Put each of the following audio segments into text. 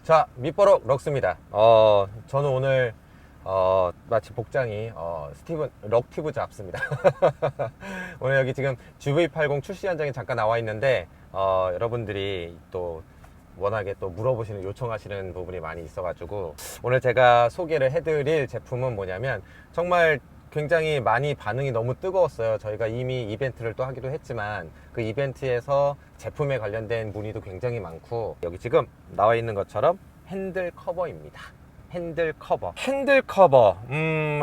자, 밑버럭 럭스입니다. 저는 오늘 마치 복장이 스티븐 럭티브 잡스입니다. 오늘 여기 지금 GV80 출시 현장에 잠깐 나와 있는데 여러분들이 또 워낙에 또 물어보시는 요청하시는 부분이 많이 있어가지고 오늘 제가 소개를 해드릴 제품은 뭐냐면 정말 굉장히 많이 반응이 너무 뜨거웠어요. 저희가 이미 이벤트를 또 하기도 했지만 그 이벤트에서 제품에 관련된 문의도 굉장히 많고, 여기 지금 나와 있는 것처럼 핸들 커버입니다. 핸들 커버. 핸들 커버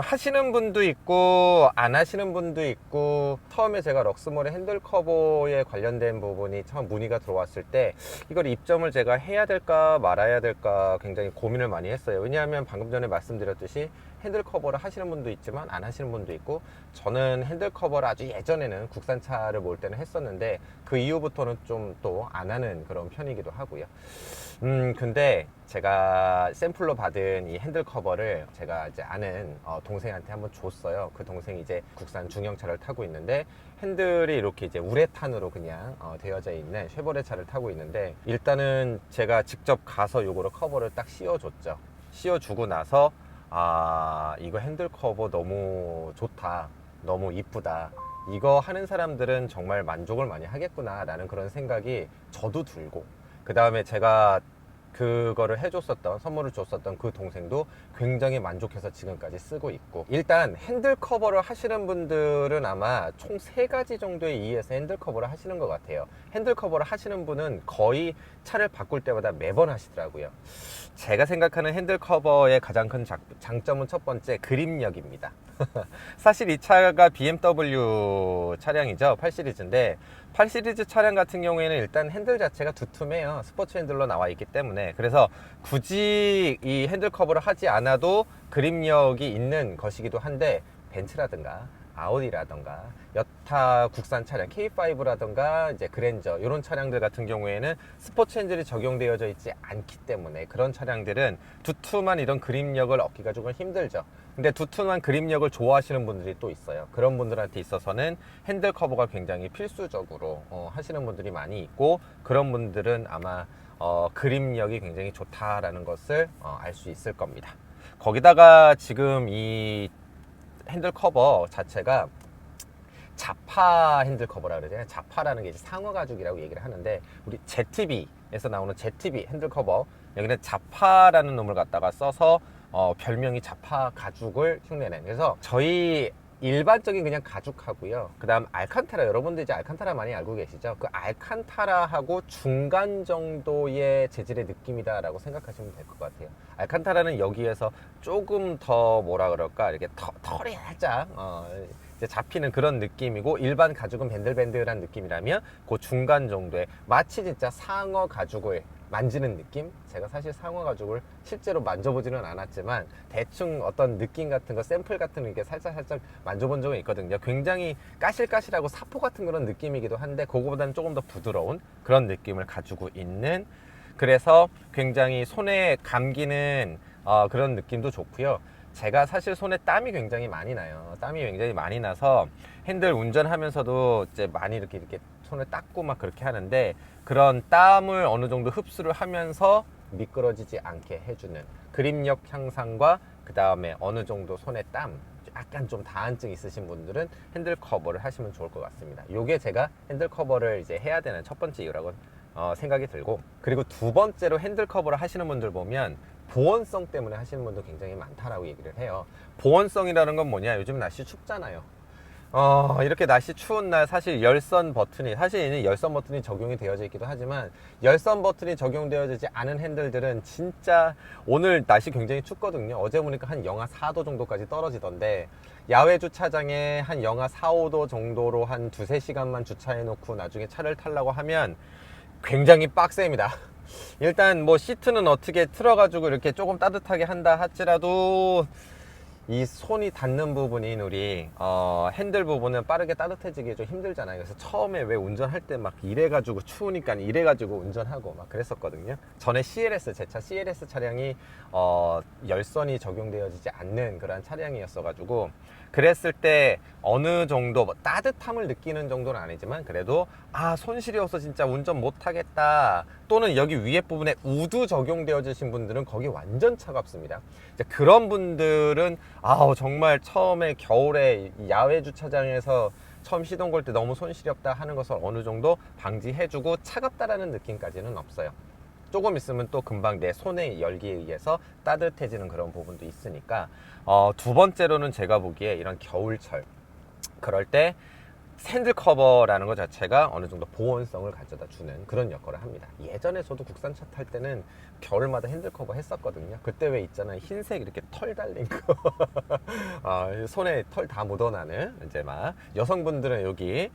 하시는 분도 있고 안 하시는 분도 있고, 처음에 제가 럭스몰의 핸들 커버에 관련된 부분이 처음 문의가 들어왔을 때 이걸 입점을 제가 해야 될까 말아야 될까 굉장히 고민을 많이 했어요. 왜냐하면 방금 전에 말씀드렸듯이 핸들 커버를 하시는 분도 있지만 안 하시는 분도 있고, 저는 핸들 커버를 아주 예전에는 국산차를 몰 때는 했었는데 그 이후부터는 좀 또 안 하는 그런 편이기도 하고요. 근데 제가 샘플로 받은 이 핸들 커버를 제가 이제 아는 동생한테 한번 줬어요. 그 동생이 이제 국산 중형차를 타고 있는데 핸들이 이렇게 이제 우레탄으로 그냥 되어져 있는 쉐보레 차를 타고 있는데, 일단은 제가 직접 가서 요거를 커버를 딱 씌워줬죠. 씌워주고 나서 이거 핸들 커버 너무 좋다, 너무 이쁘다, 이거 하는 사람들은 정말 만족을 많이 하겠구나 라는 그런 생각이 저도 들고, 그 다음에 제가 그거를 해줬었던, 선물을 줬었던 그 동생도 굉장히 만족해서 지금까지 쓰고 있고, 일단 핸들 커버를 하시는 분들은 아마 총 3가지 정도의 이유에서 핸들 커버를 하시는 것 같아요. 핸들 커버를 하시는 분은 거의 차를 바꿀 때마다 매번 하시더라고요. 제가 생각하는 핸들 커버의 가장 큰 장점은 첫 번째, 그립력입니다. 사실 이 차가 BMW 차량이죠. 8시리즈인데 8시리즈 차량 같은 경우에는 일단 핸들 자체가 두툼해요. 스포츠 핸들로 나와 있기 때문에. 그래서 굳이 이 핸들 커버를 하지 않아도 그립력이 있는 것이기도 한데, 벤츠라든가 아우디라던가 여타 국산 차량 K5라던가 이제 그랜저 이런 차량들 같은 경우에는 스포츠 핸들이 적용되어져 있지 않기 때문에 그런 차량들은 두툼한 이런 그립력을 얻기가 조금 힘들죠. 근데 두툼한 그립력을 좋아하시는 분들이 또 있어요. 그런 분들한테 있어서는 핸들 커버가 굉장히 필수적으로 하시는 분들이 많이 있고, 그런 분들은 아마 그립력이 굉장히 좋다라는 것을 알 수 있을 겁니다. 거기다가 지금 이 핸들 커버 자체가 자파 핸들 커버라 그러잖아요. 자파라는 게 이제 상어 가죽이라고 얘기를 하는데, 우리 ZB에서 나오는 ZB 핸들 커버, 여기는 자파라는 놈을 갖다가 써서 별명이 자파 가죽을 흉내낸. 그래서 저희 일반적인 그냥 가죽하고요, 그 다음 알칸타라, 여러분들 이제 알칸타라 많이 알고 계시죠? 그 알칸타라하고 중간 정도의 재질의 느낌이다 라고 생각하시면 될 것 같아요. 알칸타라는 여기에서 조금 더 뭐라 그럴까, 이렇게 털이 살짝 이제 잡히는 그런 느낌이고, 일반 가죽은 밴들밴들한 느낌이라면 그 중간 정도의, 마치 진짜 상어 가죽을 만지는 느낌? 제가 사실 상어 가죽을 실제로 만져보지는 않았지만 대충 어떤 느낌 같은 거, 샘플 같은 거 이렇게 살짝 만져본 적은 있거든요. 굉장히 까실까실하고 사포 같은 그런 느낌이기도 한데, 그거보다는 조금 더 부드러운 그런 느낌을 가지고 있는, 그래서 굉장히 손에 감기는 그런 느낌도 좋고요. 제가 사실 손에 땀이 굉장히 많이 나요. 땀이 굉장히 많이 나서 핸들 운전하면서도 이제 많이 이렇게 손을 닦고 막 그렇게 하는데, 그런 땀을 어느 정도 흡수를 하면서 미끄러지지 않게 해주는 그립력 향상과, 그 다음에 어느 정도 손에 땀, 약간 좀 다한증 있으신 분들은 핸들 커버를 하시면 좋을 것 같습니다. 요게 제가 핸들 커버를 이제 해야 되는 첫 번째 이유라고 생각이 들고, 그리고 두 번째로 핸들 커버를 하시는 분들 보면 보온성 때문에 하시는 분도 굉장히 많다라고 얘기를 해요. 보온성이라는 건 뭐냐, 요즘 날씨 춥잖아요. 이렇게 날씨 추운 날 사실 열선 버튼이, 사실 얘는 열선 버튼이 적용이 되어져 있기도 하지만, 열선 버튼이 적용되어지지 않은 핸들들은 진짜, 오늘 날씨 굉장히 춥거든요. 어제 보니까 한 영하 4도 정도까지 떨어지던데, 야외 주차장에 한 영하 4, 5도 정도로 한 2-3시간만 주차해 놓고 나중에 차를 타려고 하면 굉장히 빡셉니다. 일단 뭐 시트는 어떻게 틀어가지고 이렇게 조금 따뜻하게 한다 할지라도 이 손이 닿는 부분인 우리 핸들 부분은 빠르게 따뜻해지기 좀 힘들잖아요. 그래서 처음에 왜 운전할 때 막 이래가지고 추우니까 이래가지고 운전하고 막 그랬었거든요. 전에 CLS, 제 차 CLS 차량이 열선이 적용되어지지 않는 그런 차량이었어가지고 그랬을 때 어느 정도 뭐 따뜻함을 느끼는 정도는 아니지만 그래도 손 시려워서 진짜 운전 못하겠다, 또는 여기 위에 부분에 우드 적용되어지신 분들은 거기 완전 차갑습니다. 이제 그런 분들은 정말 처음에 겨울에 야외 주차장에서 처음 시동 걸 때 너무 손 시렵다 하는 것을 어느 정도 방지해주고 차갑다라는 느낌까지는 없어요. 조금 있으면 또 금방 내 손의 열기에 의해서 따뜻해지는 그런 부분도 있으니까 두 번째로는 제가 보기에 이런 겨울철 그럴 때 핸들 커버라는 것 자체가 어느 정도 보온성을 가져다 주는 그런 역할을 합니다. 예전에 저도 국산차 탈 때는 겨울마다 핸들 커버 했었거든요. 그때 왜 있잖아요, 흰색 이렇게 털 달린 거 손에 털 다 묻어나는, 이제 막 여성분들은 여기에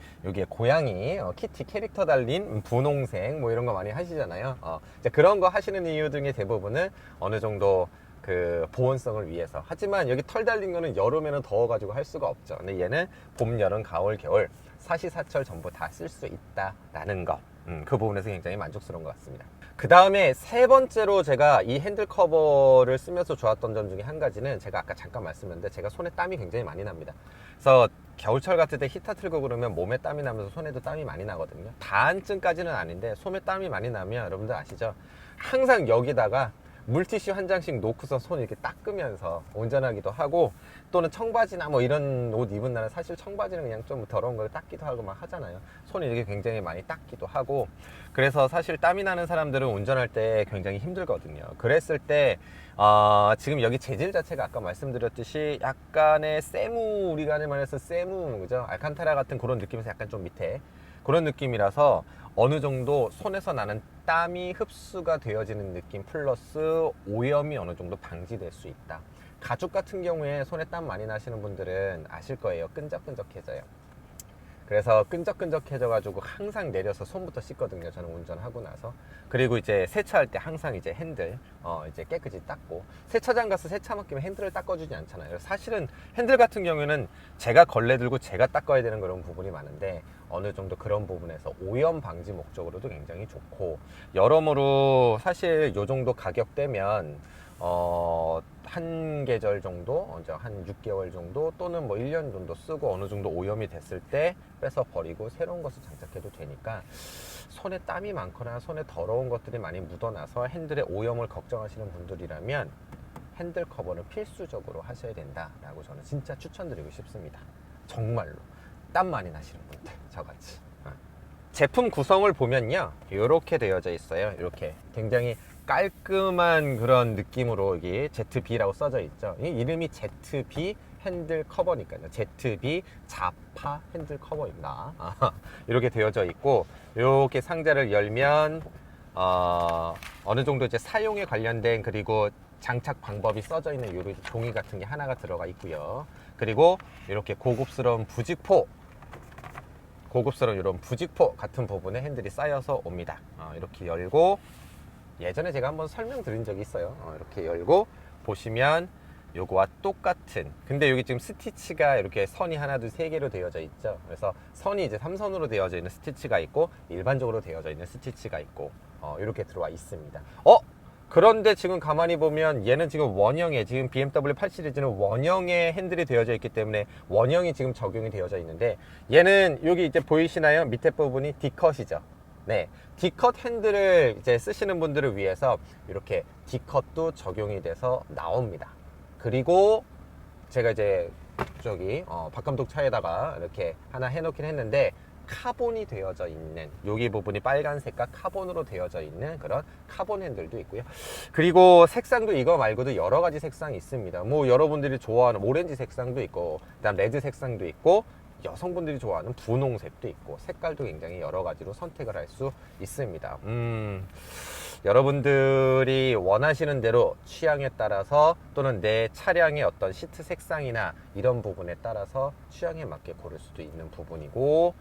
고양이 키티 캐릭터 달린 분홍색 뭐 이런 거 많이 하시잖아요. 이제 그런 거 하시는 이유 중에 대부분은 어느 정도 그 보온성을 위해서. 하지만 여기 털 달린 거는 여름에는 더워가지고 할 수가 없죠. 근데 얘는 봄, 여름, 가을, 겨울 사시사철 전부 다 쓸 수 있다라는 거, 그 부분에서 굉장히 만족스러운 것 같습니다. 그 다음에 세 번째로 제가 이 핸들 커버를 쓰면서 좋았던 점 중에 한 가지는, 제가 아까 잠깐 말씀드렸는데 제가 손에 땀이 굉장히 많이 납니다. 그래서 겨울철 같을 때 히터 틀고 그러면 몸에 땀이 나면서 손에도 땀이 많이 나거든요. 다한증까지는 아닌데 손에 땀이 많이 나면 여러분들 아시죠? 항상 여기다가 물티슈 한 장씩 놓고서 손 이렇게 닦으면서 운전하기도 하고, 또는 청바지나 뭐 이런 옷 입은 날은 사실 청바지는 그냥 좀 더러운 걸 닦기도 하고 막 하잖아요. 손이 이렇게 굉장히 많이 닦기도 하고, 그래서 사실 땀이 나는 사람들은 운전할 때 굉장히 힘들거든요. 그랬을 때 지금 여기 재질 자체가 아까 말씀드렸듯이 약간의 세무, 우리가 하는 말에서 세무, 그죠? 알칸타라 같은 그런 느낌에서 약간 좀 밑에 그런 느낌이라서 어느 정도 손에서 나는 땀이 흡수가 되어지는 느낌 플러스 오염이 어느 정도 방지될 수 있다. 가죽 같은 경우에 손에 땀 많이 나시는 분들은 아실 거예요. 끈적끈적해져요. 그래서 끈적끈적해져 가지고 항상 내려서 손부터 씻거든요, 저는 운전하고 나서. 그리고 이제 세차할 때 항상 이제 핸들 이제 깨끗이 닦고, 세차장 가서 세차 맡기면 핸들을 닦아주지 않잖아요. 사실은 핸들 같은 경우에는 제가 걸레 들고 제가 닦아야 되는 그런 부분이 많은데, 어느 정도 그런 부분에서 오염 방지 목적으로도 굉장히 좋고, 여러모로 사실 요 정도 가격대면 한 계절 정도, 한 6개월 정도 또는 뭐 1년 정도 쓰고 어느 정도 오염이 됐을 때 빼서 버리고 새로운 것을 장착해도 되니까, 손에 땀이 많거나 손에 더러운 것들이 많이 묻어나서 핸들에 오염을 걱정하시는 분들이라면 핸들 커버는 필수적으로 하셔야 된다라고 저는 진짜 추천드리고 싶습니다. 정말로 땀 많이 나시는 분들, 저같이. 제품 구성을 보면요, 이렇게 되어져 있어요. 이렇게 굉장히 깔끔한 그런 느낌으로 여기 ZB라고 써져 있죠. 이 이름이 ZB 핸들 커버니까요. ZB 자파 핸들 커버입니다. 이렇게 되어져 있고, 이렇게 상자를 열면 어느 정도 이제 사용에 관련된 그리고 장착 방법이 써져 있는 요 종이 같은 게 하나가 들어가 있고요. 그리고 이렇게 고급스러운 이런 부직포 같은 부분에 핸들이 쌓여서 옵니다. 이렇게 열고, 예전에 제가 한번 설명드린 적이 있어요. 이렇게 열고 보시면 요거와 똑같은, 근데 여기 지금 스티치가 이렇게 선이 하나 둘 세 개로 되어져 있죠. 그래서 선이 이제 3선으로 되어져 있는 스티치가 있고, 일반적으로 되어져 있는 스티치가 있고, 이렇게 들어와 있습니다. 그런데 지금 가만히 보면 얘는 지금 원형의, 지금 BMW 8 시리즈는 원형의 핸들이 되어져 있기 때문에 원형이 지금 적용이 되어져 있는데, 얘는 여기 이제 보이시나요? 밑에 부분이 D컷이죠. 네, D컷 핸들을 이제 쓰시는 분들을 위해서 이렇게 D컷도 적용이 돼서 나옵니다. 그리고 제가 이제 저기 박감독 차에다가 이렇게 하나 해놓긴 했는데, 카본이 되어져 있는 여기 부분이 빨간색과 카본으로 되어져 있는 그런 카본 핸들도 있고요. 그리고 색상도 이거 말고도 여러 가지 색상이 있습니다. 뭐 여러분들이 좋아하는 오렌지 색상도 있고, 그다음 레드 색상도 있고, 여성분들이 좋아하는 분홍색도 있고, 색깔도 굉장히 여러 가지로 선택을 할 수 있습니다. 여러분들이 원하시는 대로 취향에 따라서, 또는 내 차량의 어떤 시트 색상이나 이런 부분에 따라서 취향에 맞게 고를 수도 있는 부분이고,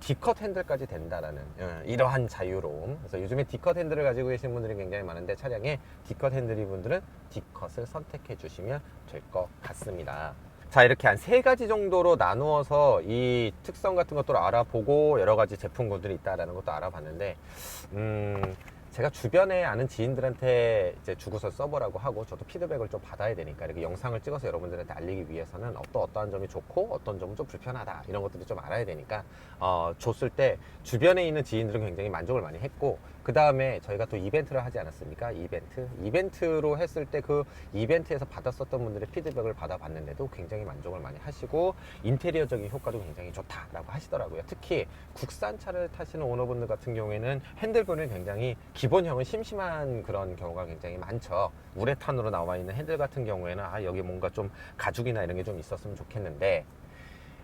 D컷 핸들까지 된다라는 이러한 자유로움. 그래서 요즘에 D컷 핸들을 가지고 계신 분들이 굉장히 많은데 차량에 D컷 핸들인 분들은 D컷을 선택해 주시면 될 것 같습니다. 자, 이렇게 한 3가지 정도로 나누어서 이 특성 같은 것들을 알아보고 여러 가지 제품군들이 있다라는 것도 알아봤는데, 제가 주변에 아는 지인들한테 이제 주고서 써보라고 하고 저도 피드백을 좀 받아야 되니까 이렇게 영상을 찍어서 여러분들한테 알리기 위해서는 어떠한 점이 좋고 어떤 점은 좀 불편하다 이런 것들을 좀 알아야 되니까 줬을 때 주변에 있는 지인들은 굉장히 만족을 많이 했고, 그 다음에 저희가 또 이벤트를 하지 않았습니까? 이벤트로 했을 때 그 이벤트에서 받았었던 분들의 피드백을 받아봤는데도 굉장히 만족을 많이 하시고 인테리어적인 효과도 굉장히 좋다라고 하시더라고요. 특히 국산 차를 타시는 오너분들 같은 경우에는 핸들본을 굉장히 기본형은 심심한 그런 경우가 굉장히 많죠. 우레탄으로 나와 있는 핸들 같은 경우에는 여기 뭔가 좀 가죽이나 이런 게 좀 있었으면 좋겠는데,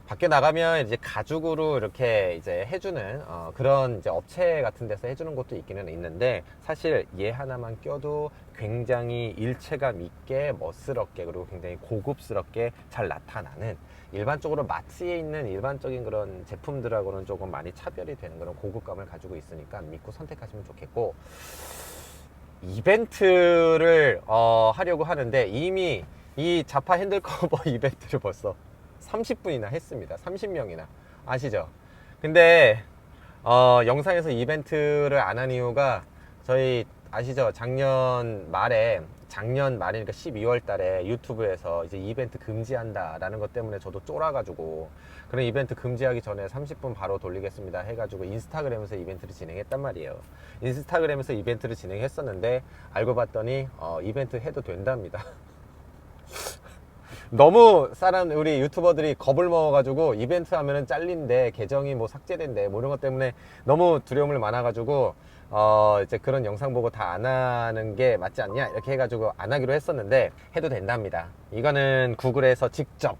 밖에 나가면 이제 가죽으로 이렇게 이제 해주는 그런 이제 업체 같은 데서 해주는 것도 있기는 있는데, 사실 얘 하나만 껴도 굉장히 일체감 있게 멋스럽게 그리고 굉장히 고급스럽게 잘 나타나는, 일반적으로 마트에 있는 일반적인 그런 제품들하고는 조금 많이 차별이 되는 그런 고급감을 가지고 있으니까 믿고 선택하시면 좋겠고, 이벤트를 하려고 하는데 이미 이 자파 핸들 커버 이벤트를 벌써 30분이나 했습니다. 30명이나. 아시죠? 근데 영상에서 이벤트를 안 한 이유가, 저희 아시죠? 작년 말이니까 12월 달에 유튜브에서 이제 이벤트 금지한다 라는 것 때문에 저도 쫄아가지고, 그런 이벤트 금지하기 전에 30분 바로 돌리겠습니다 해가지고 인스타그램에서 이벤트를 진행했단 말이에요. 인스타그램에서 이벤트를 진행했었는데 알고 봤더니 이벤트 해도 된답니다. 너무 우리 유튜버들이 겁을 먹어가지고 이벤트 하면은 잘린대, 계정이 뭐 삭제된대, 뭐 이런 것 때문에 너무 두려움을 많아가지고 이제 그런 영상 보고 다 안 하는 게 맞지 않냐 이렇게 해가지고 안 하기로 했었는데, 해도 된답니다. 이거는 구글에서 직접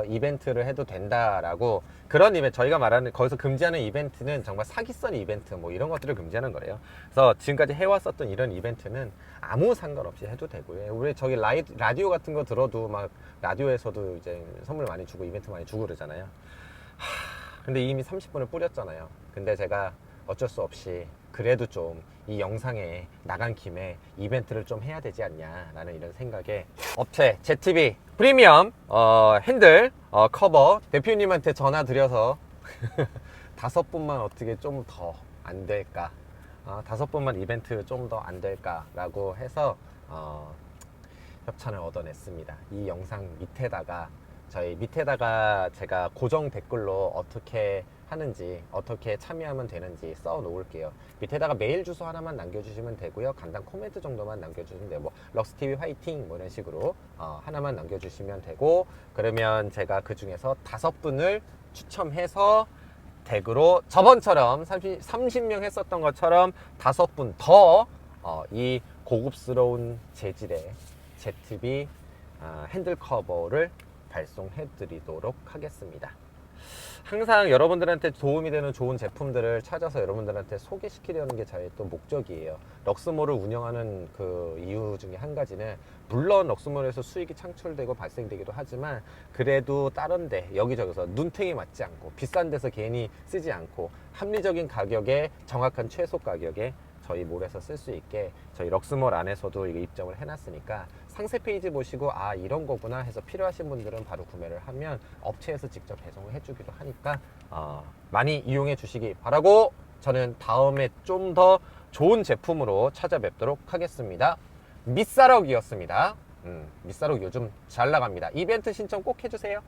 이벤트를 해도 된다라고, 그런 이벤트, 저희가 말하는 거기서 금지하는 이벤트는 정말 사기성 이벤트 뭐 이런 것들을 금지하는 거래요. 그래서 지금까지 해왔었던 이런 이벤트는 아무 상관없이 해도 되고요. 우리 저기 라디오 같은 거 들어도 막 라디오에서도 이제 선물 많이 주고 이벤트 많이 주고 그러잖아요. 근데 이미 30분을 뿌렸잖아요. 근데 제가 어쩔 수 없이 그래도 좀 이 영상에 나간 김에 이벤트를 좀 해야 되지 않냐라는 이런 생각에 업체 ZB 프리미엄 핸들 커버 대표님한테 전화 드려서 5분만 어떻게 좀 더 안 될까, 5분만 이벤트 좀 더 안 될까 라고 해서 협찬을 얻어냈습니다. 이 영상 밑에다가 제가 고정 댓글로 어떻게 하는지, 어떻게 참여하면 되는지 써 놓을게요. 밑에다가 메일 주소 하나만 남겨주시면 되고요. 간단 코멘트 정도만 남겨주시면 되고, 럭스TV 화이팅 뭐 이런 식으로 하나만 남겨주시면 되고, 그러면 제가 그 중에서 5분을 추첨해서 댁으로 저번처럼 30명 했었던 것처럼 5분 더 이 고급스러운 재질의 ZB 핸들 커버를 발송해 드리도록 하겠습니다. 항상 여러분들한테 도움이 되는 좋은 제품들을 찾아서 여러분들한테 소개시키려는 게 저의 또 목적이에요. 럭스몰을 운영하는 그 이유 중에 한 가지는, 물론 럭스몰에서 수익이 창출되고 발생되기도 하지만 그래도 다른 데 여기저기서 눈탱이 맞지 않고 비싼 데서 괜히 쓰지 않고 합리적인 가격에 정확한 최소 가격에 저희 몰에서 쓸 수 있게 저희 럭스몰 안에서도 이거 입점을 해놨으니까, 상세 페이지 보시고 이런 거구나 해서 필요하신 분들은 바로 구매를 하면 업체에서 직접 배송을 해주기도 하니까 많이 이용해 주시기 바라고, 저는 다음에 좀 더 좋은 제품으로 찾아뵙도록 하겠습니다. 밑사럭이었습니다. 밑사럭 요즘 잘 나갑니다. 이벤트 신청 꼭 해주세요.